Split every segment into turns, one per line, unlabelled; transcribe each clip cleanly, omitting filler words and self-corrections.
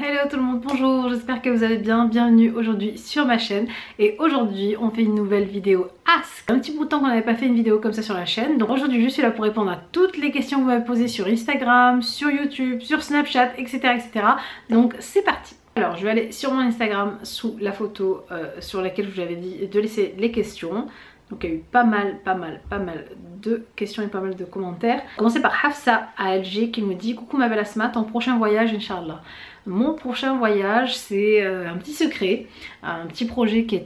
Hello tout le monde, bonjour, j'espère que vous allez bien, bienvenue aujourd'hui sur ma chaîne. Et aujourd'hui on fait une nouvelle vidéo Ask. Un petit bout de temps qu'on n'avait pas fait une vidéo comme ça sur la chaîne. Donc aujourd'hui je suis là pour répondre à toutes les questions que vous m'avez posées sur Instagram, sur YouTube, sur Snapchat, etc. etc. Donc c'est parti. Alors je vais aller sur mon Instagram sous la photo sur laquelle je vous avais dit de laisser les questions. Donc il y a eu pas mal de questions et pas mal de commentaires. On va commencer par Hafsa à Alger qui me dit: coucou ma belle Asma, ton prochain voyage Inch'Allah. Mon prochain voyage c'est un petit secret, un petit projet qui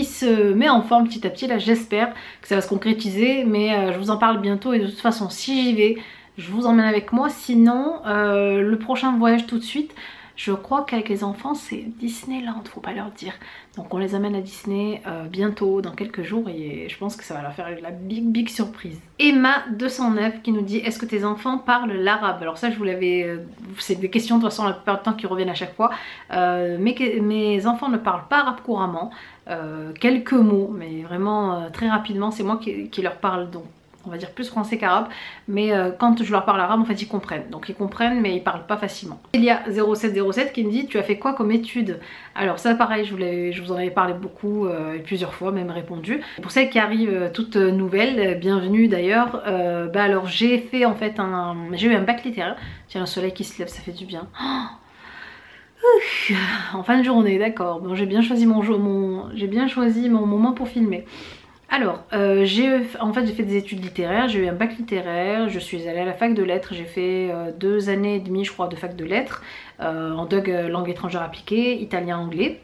se met en forme petit à petit. Là j'espère que ça va se concrétiser, mais je vous en parle bientôt. Et de toute façon si j'y vais je vous emmène avec moi. Sinon le prochain voyage tout de suite, je crois qu'avec les enfants c'est Disneyland, faut pas leur dire. Donc on les amène à Disney bientôt, dans quelques jours, et je pense que ça va leur faire la big surprise. Emma 209 qui nous dit: est-ce que tes enfants parlent l'arabe? Alors ça je vous l'avais... c'est des questions de toute façon la plupart du temps qui reviennent à chaque fois. Mes enfants ne parlent pas arabe couramment, quelques mots, mais vraiment très rapidement. C'est moi qui leur parle, donc on va dire plus français qu'arabe, mais quand je leur parle arabe en fait ils comprennent, donc ils comprennent mais ils parlent pas facilement. Il y a 0707 qui me dit: tu as fait quoi comme études? Alors ça pareil, je vous en avais parlé beaucoup et plusieurs fois même répondu. Pour celles qui arrivent toutes nouvelles, bienvenue d'ailleurs. Alors j'ai fait en fait j'ai eu un bac littéraire. Tiens, le soleil qui se lève, ça fait du bien. En fin de journée, d'accord. Bon, j'ai bien choisi mon moment pour filmer. Alors, j'ai fait des études littéraires, j'ai eu un bac littéraire, je suis allée à la fac de lettres, j'ai fait 2 années et demie je crois de fac de lettres, en DUG langue étrangère appliquée, italien-anglais.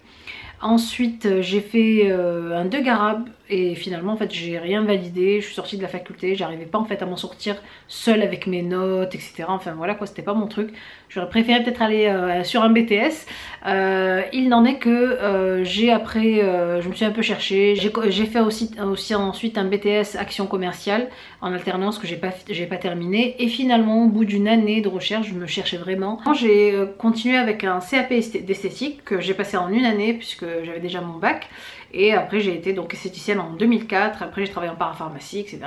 Ensuite j'ai fait un DUG arabe et finalement en fait j'ai rien validé, je suis sortie de la faculté, j'arrivais pas en fait à m'en sortir seule avec mes notes etc. Enfin voilà quoi, c'était pas mon truc. J'aurais préféré peut-être aller sur un BTS. Il n'en est que je me suis un peu cherchée, j'ai fait aussi ensuite un BTS action commerciale en alternance que j'ai pas terminé, et finalement au bout d'une année de recherche je me cherchais vraiment. J'ai continué avec un CAP d'esthétique que j'ai passé en une année puisque j'avais déjà mon bac, et après j'ai été donc esthéticienne en 2004, après j'ai travaillé en parapharmacie etc.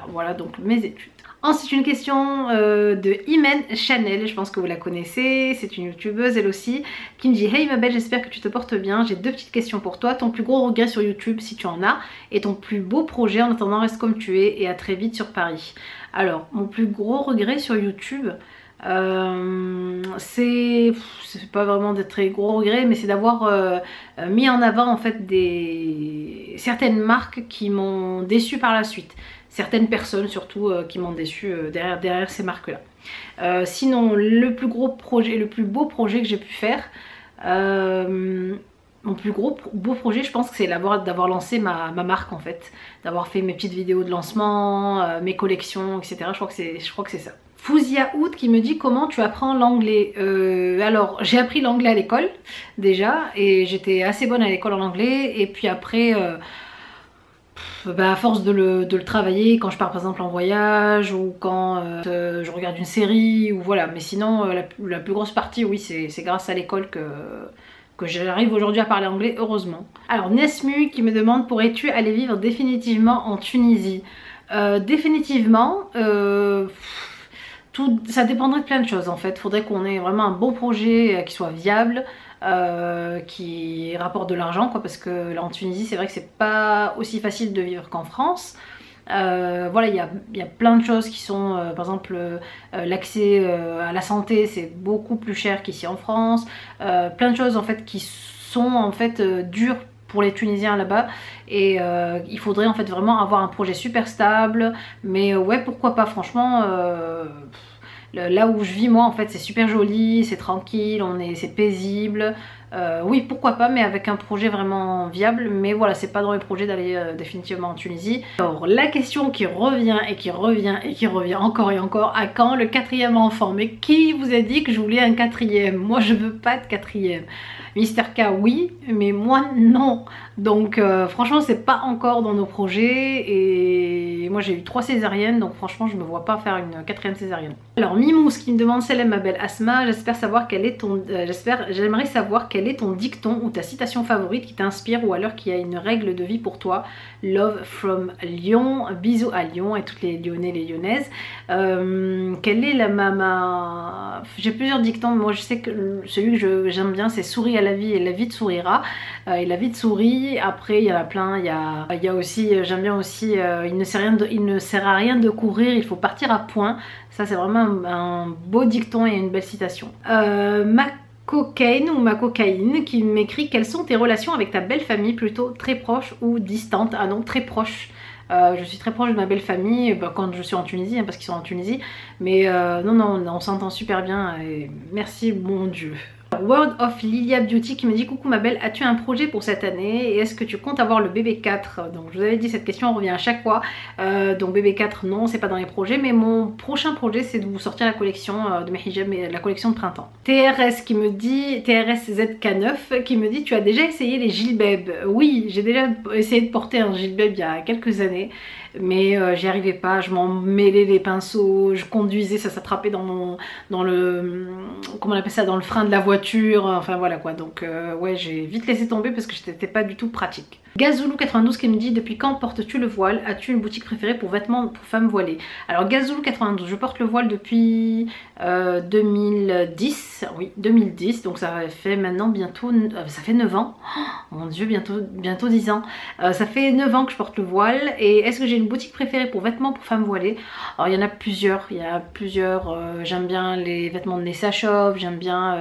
Voilà donc mes études. Ensuite une question de Imen Chanel, je pense que vous la connaissez, c'est une youtubeuse elle aussi, qui me dit: hey ma belle, j'espère que tu te portes bien, j'ai 2 petites questions pour toi. Ton plus gros regret sur YouTube si tu en as, et ton plus beau projet. En attendant reste comme tu es et à très vite sur Paris. Alors mon plus gros regret sur YouTube, c'est pas vraiment de très gros regrets, mais c'est d'avoir mis en avant en fait certaines marques qui m'ont déçu par la suite, certaines personnes surtout qui m'ont déçu derrière ces marques là. Sinon le plus gros projet, le plus beau projet que j'ai pu faire, mon plus beau projet je pense que c'est d'avoir lancé ma marque en fait, d'avoir fait mes petites vidéos de lancement, mes collections etc. Je crois que c'est ça. Fouzia Out qui me dit: comment tu apprends l'anglais? Alors j'ai appris l'anglais à l'école déjà, et j'étais assez bonne à l'école en anglais, et puis après à force de le travailler, quand je pars par exemple en voyage ou quand je regarde une série ou voilà. Mais sinon la plus grosse partie oui c'est grâce à l'école que j'arrive aujourd'hui à parler anglais, heureusement. Alors Nesmu qui me demande: pourrais-tu aller vivre définitivement en Tunisie? Définitivement ça dépendrait de plein de choses en fait. Faudrait qu'on ait vraiment un beau projet qui soit viable, qui rapporte de l'argent quoi, parce que là en Tunisie c'est vrai que c'est pas aussi facile de vivre qu'en France. Voilà, il y a plein de choses qui sont par exemple l'accès à la santé, c'est beaucoup plus cher qu'ici en France. Plein de choses en fait qui sont en fait dures pour les Tunisiens là-bas, et il faudrait en fait vraiment avoir un projet super stable. Mais ouais, pourquoi pas, franchement. Là où je vis moi en fait c'est super joli, c'est tranquille, c'est paisible. Oui pourquoi pas, mais avec un projet vraiment viable. Mais voilà, c'est pas dans les projets d'aller définitivement en Tunisie. Alors la question qui revient et qui revient encore et encore: à quand le 4e enfant? Mais qui vous a dit que je voulais un 4e? Moi je veux pas de 4e. Mister K oui, mais moi non. Donc franchement c'est pas encore dans nos projets, et moi j'ai eu 3 césariennes, donc franchement je me vois pas faire une 4e césarienne. Alors Mimous qui me demande: salam ma belle Asma, j'aimerais savoir quel quel est ton dicton ou ta citation favorite qui t'inspire ou alors qui a une règle de vie pour toi. Love from Lyon, bisous à Lyon et toutes les Lyonnais, les Lyonnaises. Quelle est j'ai plusieurs dictons, moi je sais que celui que j'aime bien c'est souris à la vie et la vie te sourira. Et la vie te sourit. Après il y en a plein, il y a aussi, j'aime bien aussi il ne sert à rien de courir, il faut partir à point. Ça c'est vraiment un beau dicton et une belle citation. Ma cocaïne ou ma cocaïne qui m'écrit: quelles sont tes relations avec ta belle famille, plutôt très proche ou distante? Ah non, très proche. Je suis très proche de ma belle famille quand je suis en Tunisie, hein, parce qu'ils sont en Tunisie. Mais non, on s'entend super bien et merci mon Dieu. World of Lilia Beauty qui me dit: coucou ma belle, as-tu un projet pour cette année et est-ce que tu comptes avoir le bébé 4? Donc je vous avais dit, cette question revient à chaque fois. Donc bébé 4 non, c'est pas dans les projets, mais mon prochain projet c'est de vous sortir la collection de mes hijabs, la collection de printemps. TRS qui me dit, TRSZK9 qui me dit: tu as déjà essayé les gilbeb? Oui, j'ai déjà essayé de porter un gilbeb il y a quelques années, mais j'y arrivais pas, je m'en mêlais les pinceaux, je conduisais, ça s'attrapait dans le comment on appelle ça, dans le frein de la voiture, enfin voilà quoi. Donc ouais, j'ai vite laissé tomber parce que c'était pas du tout pratique. Gazoulou92 qui me dit: depuis quand portes-tu le voile? As-tu une boutique préférée pour vêtements pour femmes voilées? Alors Gazoulou92, je porte le voile depuis 2010, oui 2010, donc ça fait maintenant bientôt, ça fait 9 ans, oh, mon dieu, bientôt 10 ans, ça fait 9 ans que je porte le voile. Et est-ce que j'ai une boutique préférée pour vêtements pour femmes voilées? Alors il y en a plusieurs, j'aime bien les vêtements de Nessa Shop, j'aime bien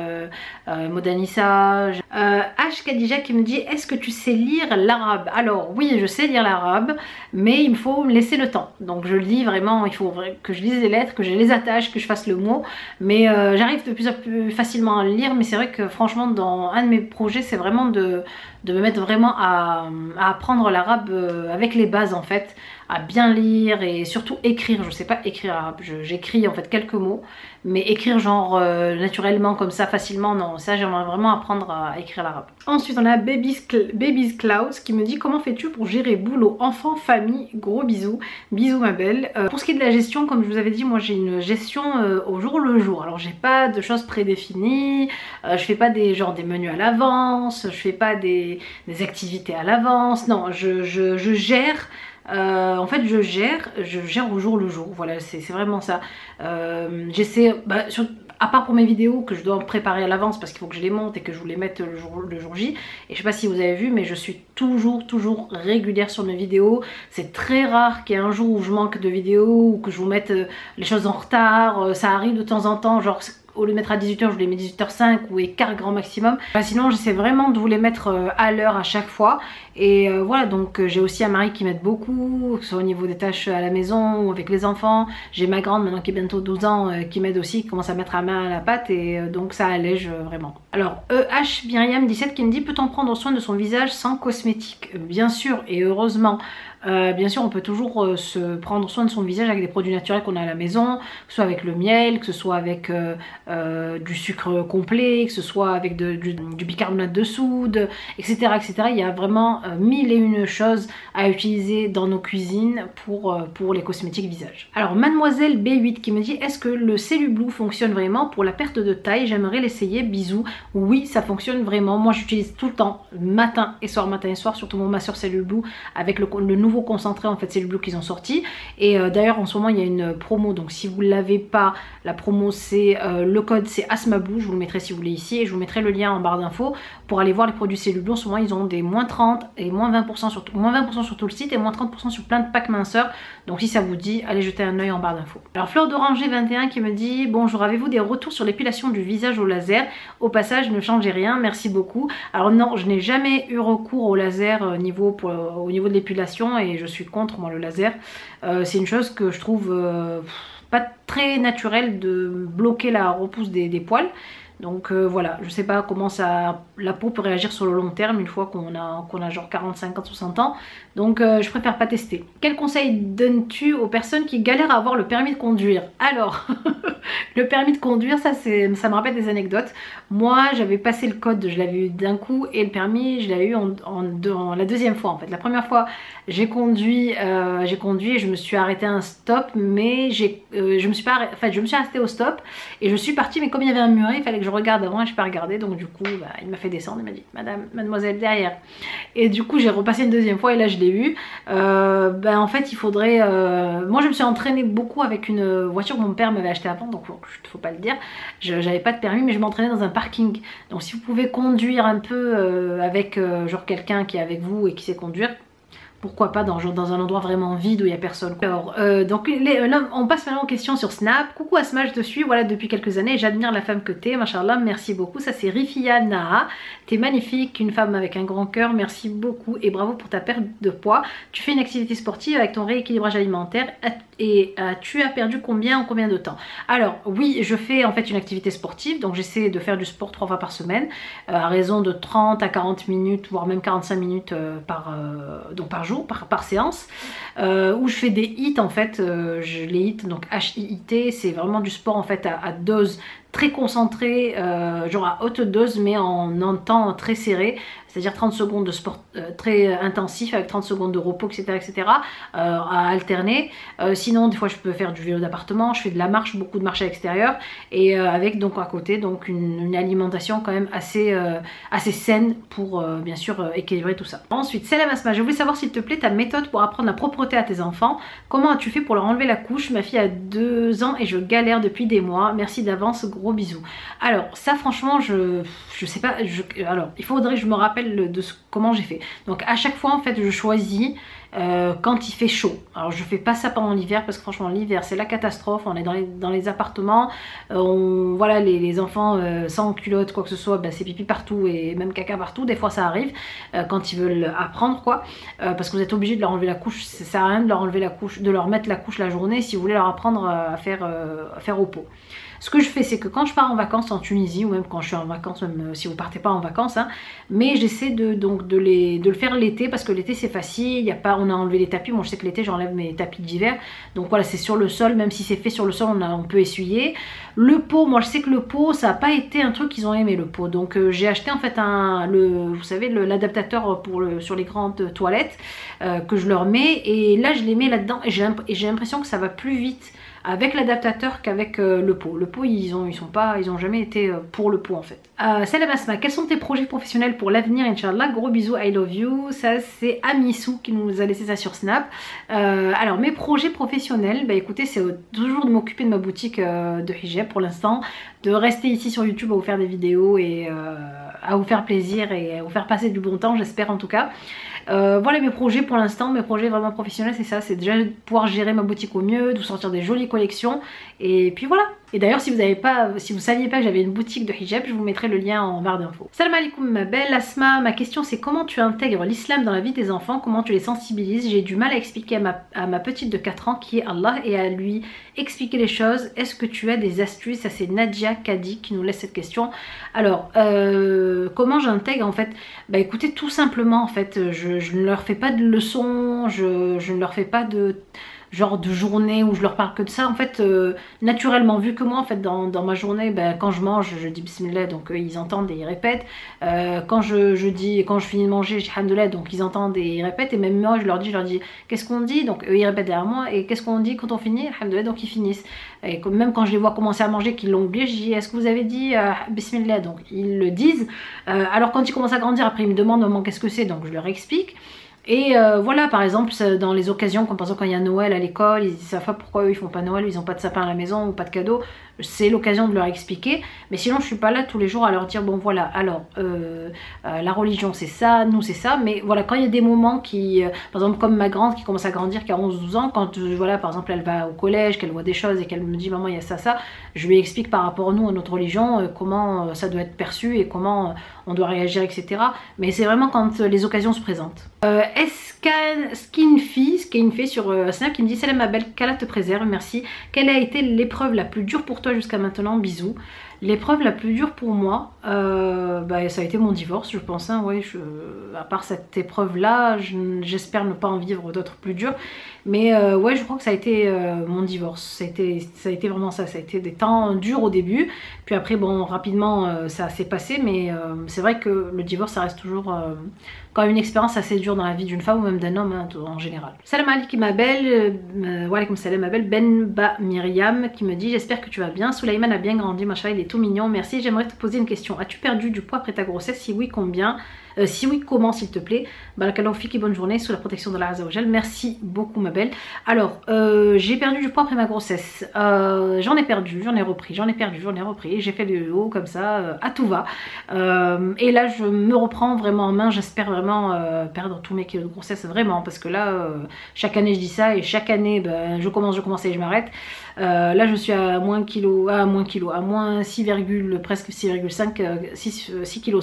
Modanissa. H Khadija qui me dit: est-ce que tu sais lire l'arabe? Alors oui, je sais lire l'arabe, mais il me faut me laisser le temps. Donc je lis vraiment, il faut que je lise les lettres, que je les attache, que je fasse le mot. Mais j'arrive de plus en plus facilement à le lire. Mais c'est vrai que franchement, dans un de mes projets, c'est vraiment de me mettre vraiment à apprendre l'arabe avec les bases en fait, à bien lire et surtout écrire. Je sais pas écrire arabe, j'écris en fait quelques mots, mais écrire genre naturellement comme ça facilement, non, ça j'aimerais vraiment apprendre à écrire l'arabe. Ensuite on a Baby's Klaus qui me dit: comment fais-tu pour gérer boulot, enfant, famille? Gros bisous. Bisous ma belle. Pour ce qui est de la gestion, comme je vous avais dit, moi j'ai une gestion au jour le jour. Alors j'ai pas de choses prédéfinies, je fais pas des menus à l'avance, je fais pas des activités à l'avance, non, je gère. En fait je gère au jour le jour, voilà, c'est vraiment ça. J'essaie, à part pour mes vidéos que je dois préparer à l'avance parce qu'il faut que je les monte et que je vous les mette le jour J. Et je sais pas si vous avez vu, mais je suis toujours régulière sur mes vidéos. C'est très rare qu'il y ait un jour où je manque de vidéos ou que je vous mette les choses en retard. Ça arrive de temps en temps, genre au lieu de mettre à 18 h, je vous les mets 18h05 ou écart grand maximum. Sinon j'essaie vraiment de vous les mettre à l'heure à chaque fois. Et voilà, donc j'ai aussi un mari qui m'aide beaucoup, que ce soit au niveau des tâches à la maison ou avec les enfants. J'ai ma grande maintenant qui est bientôt 12 ans qui m'aide aussi, qui commence à mettre la main à la pâte, et donc ça allège vraiment. Alors Myriam17 qui me dit: peut-on prendre soin de son visage sans cosmétiques? Bien sûr et heureusement. Bien sûr on peut toujours se prendre soin de son visage avec des produits naturels qu'on a à la maison, que ce soit avec le miel, que ce soit avec du sucre complet, que ce soit avec du bicarbonate de soude, etc. Il y a vraiment 1001 choses à utiliser dans nos cuisines pour les cosmétiques visage. Alors Mademoiselle B8 qui me dit: est-ce que le Cellublue fonctionne vraiment pour la perte de taille? J'aimerais l'essayer, bisous. Oui, ça fonctionne vraiment, moi j'utilise tout le temps, matin et soir, surtout mon masseur Cellublue avec le nouveau concentré en fait Cellublue qu'ils ont sorti. Et d'ailleurs en ce moment il y a une promo, donc si vous ne l'avez pas, la promo c'est le code c'est ASMABLOU, je vous le mettrai si vous voulez ici, et je vous mettrai le lien en barre d'infos pour aller voir les produits Cellublue. En ce moment ils ont des moins 30 et moins 20% sur tout le site et moins 30% sur plein de packs minceurs. Donc si ça vous dit, allez jeter un oeil en barre d'infos. Alors Fleur d'Oranger 21 qui me dit: bonjour, avez-vous des retours sur l'épilation du visage au laser? Au passage, ne changez rien, merci beaucoup. Alors non, je n'ai jamais eu recours au laser au niveau de l'épilation, et je suis contre moi le laser. C'est une chose que je trouve pas très naturelle de bloquer la repousse des poils. Donc voilà, je sais pas comment la peau peut réagir sur le long terme une fois qu'on a genre 40, 50, 60 ans. Donc je préfère pas tester. Quel conseil donnes-tu aux personnes qui galèrent à avoir le permis de conduire? Alors, le permis de conduire, ça me rappelle des anecdotes. Moi j'avais passé le code, je l'avais eu d'un coup, et le permis je l'ai eu en la deuxième fois en fait. La première fois j'ai conduit et je me suis arrêtée à un stop, mais je me suis arrêtée au stop et je suis partie, mais comme il y avait un muret, il fallait que je regarde avant et je peux regarder. Donc du coup bah, il m'a fait descendre, il m'a dit mademoiselle derrière. Et du coup j'ai repassé une deuxième fois et là je l'ai eu. En fait il faudrait... moi je me suis entraînée beaucoup avec une voiture que mon père m'avait achetée avant, donc il ne faut pas le dire. J'avais pas de permis mais je m'entraînais dans un parking. Donc si vous pouvez conduire un peu avec genre quelqu'un qui est avec vous et qui sait conduire, pourquoi pas dans un endroit vraiment vide où il n'y a personne. Alors, donc là, on passe maintenant aux questions sur Snap. Coucou Asma, je te suis voilà depuis quelques années et j'admire la femme que t'es, machallah, merci beaucoup. Ça c'est Rifia Naha, t'es magnifique, une femme avec un grand cœur, merci beaucoup et bravo pour ta perte de poids. Tu fais une activité sportive avec ton rééquilibrage alimentaire et tu as perdu combien en combien de temps? Alors oui, je fais en fait une activité sportive, donc j'essaie de faire du sport 3 fois par semaine, à raison de 30 à 40 minutes, voire même 45 minutes par jour, par séance, où je fais des hits en fait, les hits, donc HIIT, c'est vraiment du sport en fait à dose très concentrée, genre à haute dose mais en un temps très serré, c'est-à-dire 30 secondes de sport très intensif avec 30 secondes de repos, etc. À alterner. Sinon des fois je peux faire du vélo d'appartement, je fais de la marche, beaucoup de marche à l'extérieur et avec donc à côté donc une alimentation quand même assez saine pour bien sûr équilibrer tout ça. Ensuite Salam Asma, je voulais savoir s'il te plaît ta méthode pour apprendre la propreté à tes enfants. Comment as-tu fait pour leur enlever la couche? Ma fille a 2 ans et je galère depuis des mois. Merci d'avance, gros bisous. Alors ça franchement je sais pas, alors il faudrait que je me rappelle de comment j'ai fait. Donc à chaque fois en fait je choisis quand il fait chaud. Alors je fais pas ça pendant l'hiver parce que franchement l'hiver c'est la catastrophe, on est dans les appartements, voilà les enfants sans culotte quoi que ce soit, ben, c'est pipi partout et même caca partout, des fois ça arrive quand ils veulent apprendre quoi, parce que vous êtes obligé de leur enlever la couche, ça sert à rien de leur enlever la couche, de leur mettre la couche la journée si vous voulez leur apprendre à faire au pot. Ce que je fais c'est que quand je pars en vacances en Tunisie ou même quand je suis en vacances, même si vous partez pas en vacances, hein, mais j'essaie de le faire l'été parce que l'été c'est facile, y a pas, on a enlevé les tapis, moi je sais que l'été j'enlève mes tapis d'hiver, donc voilà c'est sur le sol, même si c'est fait sur le sol on peut essuyer. Le pot, moi je sais que le pot ça n'a pas été un truc qu'ils ont aimé le pot, donc j'ai acheté en fait vous savez l'adaptateur sur les grandes toilettes que je leur mets et là je les mets là-dedans et j'ai l'impression que ça va plus vite avec l'adaptateur qu'avec le pot. Le pot ils ont jamais été pour le pot en fait. Salam Asma, quels sont tes projets professionnels pour l'avenir Inch'Allah? Gros bisous, I love you. Ça c'est Amissou qui nous a laissé ça sur Snap. Alors mes projets professionnels, bah écoutez c'est toujours de m'occuper de ma boutique de hijab pour l'instant, de rester ici sur YouTube à vous faire des vidéos et à vous faire plaisir et à vous faire passer du bon temps, j'espère en tout cas. Voilà mes projets pour l'instant, mes projets vraiment professionnels c'est ça, c'est déjà de pouvoir gérer ma boutique au mieux, de vous sortir des jolies collections et puis voilà. Et d'ailleurs si vous saviez pas que j'avais une boutique de hijab, je vous mettrai le lien en barre d'infos. Salam alaikum ma belle Asma, ma question c'est comment tu intègres l'islam dans la vie des enfants, comment tu les sensibilises? J'ai du mal à expliquer à ma petite de 4 ans qui est Allah et à lui expliquer les choses. Est-ce que tu as des astuces? Ça c'est Nadia Kadi qui nous laisse cette question. Alors comment j'intègre en fait? Bah écoutez tout simplement en fait, je ne leur fais pas de leçons, je ne leur fais pas de genre de journée où je leur parle que de ça en fait, naturellement vu que moi en fait dans ma journée quand je mange je dis bismillah, donc ils entendent et ils répètent, quand je finis de manger je dis alhamdoulilah, donc ils entendent et ils répètent, et même moi je leur dis qu'est-ce qu'on dit, donc eux ils répètent derrière moi, et qu'est-ce qu'on dit quand on finit, alhamdoulilah, donc ils finissent, et même quand je les vois commencer à manger qu'ils l'ont oublié, je dis est-ce que vous avez dit bismillah, donc ils le disent, alors quand ils commencent à grandir après ils me demandent maman qu'est-ce que c'est, donc je leur explique. Et voilà, par exemple, dans les occasions, comme par exemple quand il y a Noël à l'école, ils savent pas pourquoi eux ils font pas Noël, ils ont pas de sapin à la maison ou pas de cadeau, c'est l'occasion de leur expliquer. Mais sinon je suis pas là tous les jours à leur dire bon voilà, alors la religion c'est ça, nous c'est ça, mais voilà, quand il y a des moments qui, par exemple comme ma grande qui commence à grandir, qui a 11-12 ans, quand voilà par exemple elle va au collège, qu'elle voit des choses et qu'elle me dit maman il y a ça, je lui explique par rapport à nous, à notre religion, comment ça doit être perçu et comment on doit réagir, etc. Mais c'est vraiment quand les occasions se présentent. Skinfy sur Snap qui me dit salam ma belle, qu'Allah te préserve, merci. Quelle a été l'épreuve la plus dure pour toi jusqu'à maintenant? Bisous. L'épreuve la plus dure pour moi, ça a été mon divorce, je pense. Hein, ouais, à part cette épreuve-là, j'espère ne pas en vivre d'autres plus dures. Mais ouais, je crois que ça a été mon divorce. Ça a été vraiment ça. Ça a été des temps durs au début. Puis après, bon, rapidement, ça s'est passé. Mais c'est vrai que le divorce, ça reste toujours quand même une expérience assez dure dans la vie d'une femme ou même d'un homme hein, en général. Salam alaikum ma belle, wa alaikum salam ma belle, Benba Myriam qui me dit j'espère que tu vas bien. Souleyman a bien grandi, machin, il est est tout mignon, merci. J'aimerais te poser une question. As-tu perdu du poids après ta grossesse? Si oui, combien? Si oui, comment s'il te plaît? Barakallahu bonne journée sous la protection de la Azza wa Jal. Merci beaucoup ma belle. Alors, j'ai perdu du poids après ma grossesse. J'en ai perdu, j'en ai repris, j'en ai perdu, j'en ai repris. J'ai fait le haut comme ça, à tout va. Et là, je me reprends vraiment en main. J'espère vraiment perdre tous mes kilos de grossesse, vraiment. Parce que là, chaque année je dis ça et chaque année, ben, je commence et je m'arrête. Là, je suis à moins 6, presque 6,5, 6,5 kg.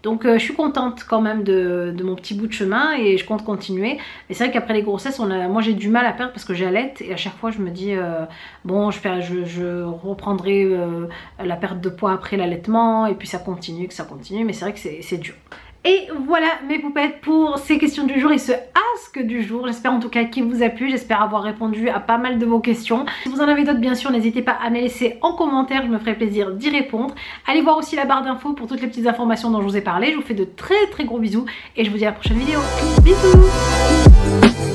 Donc je suis contente quand même de mon petit bout de chemin et je compte continuer. Mais c'est vrai qu'après les grossesses, moi j'ai du mal à perdre parce que j'allaite et à chaque fois je me dis bon je reprendrai la perte de poids après l'allaitement et puis ça continue, mais c'est vrai que c'est dur. Et voilà mes poupettes pour ces questions du jour et ce ask du jour. J'espère en tout cas qu'il vous a plu, j'espère avoir répondu à pas mal de vos questions. Si vous en avez d'autres bien sûr, n'hésitez pas à me les laisser en commentaire, je me ferai plaisir d'y répondre. Allez voir aussi la barre d'infos pour toutes les petites informations dont je vous ai parlé. Je vous fais de très gros bisous et je vous dis à la prochaine vidéo. Bisous.